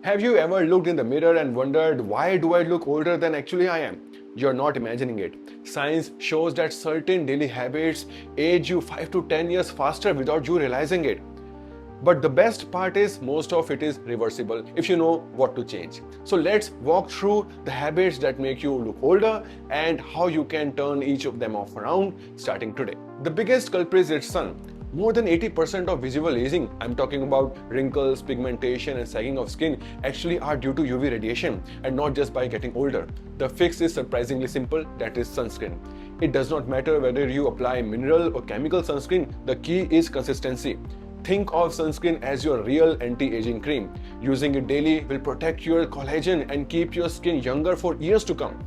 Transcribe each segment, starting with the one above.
Have you ever looked in the mirror and wondered, why do I look older than actually I am? You're not imagining it. Science shows that certain daily habits age you 5 to 10 years faster without you realizing it. But the best part is most of it is reversible if you know what to change. So let's walk through the habits that make you look older and how you can turn each of them off around starting today. The biggest culprit is sun. More than 80% of visual aging, I'm talking about wrinkles, pigmentation and sagging of skin, actually are due to UV radiation and not just by getting older. The fix is surprisingly simple, that is sunscreen. It does not matter whether you apply mineral or chemical sunscreen, the key is consistency. Think of sunscreen as your real anti-aging cream. Using it daily will protect your collagen and keep your skin younger for years to come.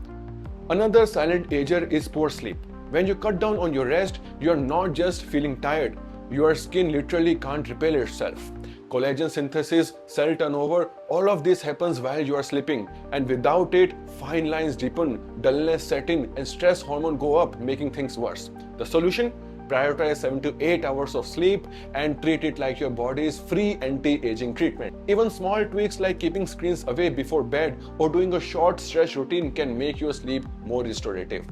Another silent ager is poor sleep. When you cut down on your rest, you're not just feeling tired. Your skin literally can't repair itself. Collagen synthesis, cell turnover, all of this happens while you are sleeping, and without it, fine lines deepen, dullness set in, and stress hormone go up, making things worse. The solution? Prioritize 7 to 8 hours of sleep and treat it like your body's free anti-aging treatment. Even small tweaks like keeping screens away before bed or doing a short stretch routine can make your sleep more restorative.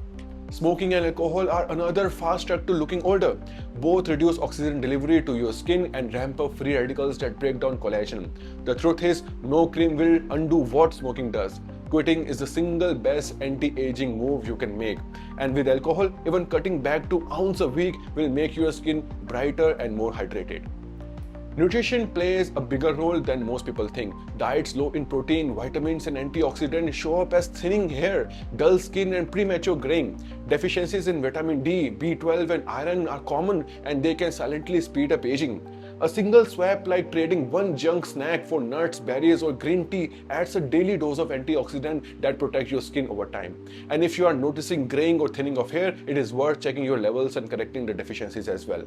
Smoking and alcohol are another fast track to looking older. Both reduce oxygen delivery to your skin and ramp up free radicals that break down collagen. The truth is, no cream will undo what smoking does. Quitting is the single best anti-aging move you can make. And with alcohol, even cutting back to ounce a week will make your skin brighter and more hydrated. Nutrition plays a bigger role than most people think. Diets low in protein, vitamins and antioxidants show up as thinning hair, dull skin and premature graying. Deficiencies in vitamin D, B12 and iron are common and they can silently speed up aging. A single swap like trading one junk snack for nuts, berries or green tea adds a daily dose of antioxidant that protects your skin over time. And if you are noticing graying or thinning of hair, it is worth checking your levels and correcting the deficiencies as well.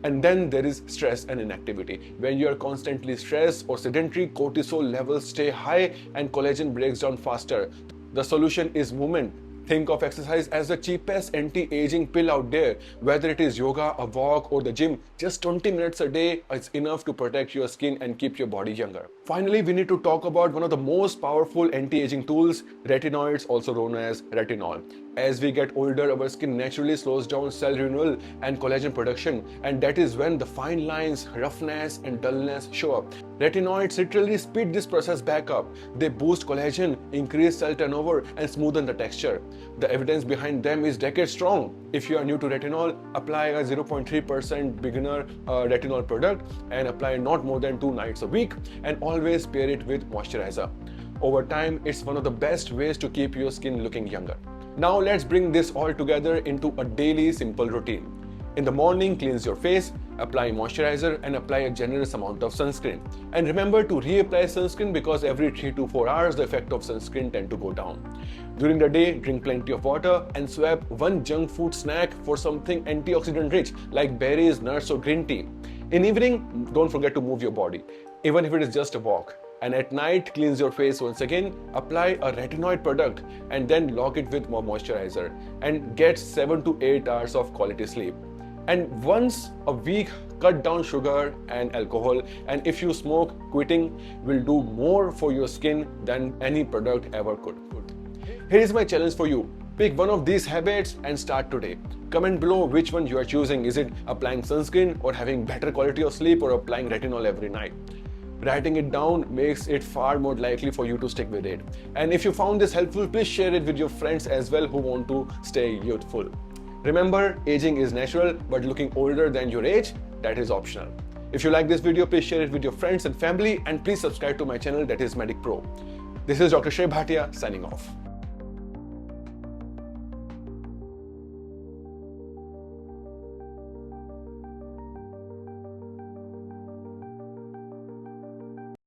And then there is stress and inactivity. When you are constantly stressed or sedentary, cortisol levels stay high and collagen breaks down faster. The solution is movement. Think of exercise as the cheapest anti-aging pill out there. Whether it is yoga, a walk or the gym, just 20 minutes a day is enough to protect your skin and keep your body younger. Finally, we need to talk about one of the most powerful anti-aging tools, retinoids, also known as retinol. As we get older, our skin naturally slows down cell renewal and collagen production, and that is when the fine lines, roughness and dullness show up. Retinoids literally speed this process back up. They boost collagen, increase cell turnover and smoothen the texture. The evidence behind them is decades strong. If you are new to retinol, apply a 0.3% beginner retinol product and apply not more than 2 nights a week, and always pair it with moisturizer. Over time, it's one of the best ways to keep your skin looking younger. Now let's bring this all together into a daily simple routine. In the morning, cleanse your face, apply moisturizer and apply a generous amount of sunscreen. And remember to reapply sunscreen because every 3 to 4 hours the effect of sunscreen tend to go down. During the day, drink plenty of water and swap one junk food snack for something antioxidant rich like berries, nuts or green tea. In evening, don't forget to move your body, even if it is just a walk. And at night, cleanse your face once again, apply a retinoid product and then lock it with more moisturizer and get 7 to 8 hours of quality sleep. And once a week, cut down sugar and alcohol, and if you smoke, quitting will do more for your skin than any product ever could. Here is my challenge for you. Pick one of these habits and start today. Comment below which one you are choosing. Is it applying sunscreen or having better quality of sleep or applying retinol every night? Writing it down makes it far more likely for you to stick with it. And if you found this helpful, please share it with your friends as well who want to stay youthful. Remember, aging is natural, but looking older than your age, that is optional. If you like this video, please share it with your friends and family, and please subscribe to my channel, that is Medic Pro. This is Dr. Shrey Bhatia signing off.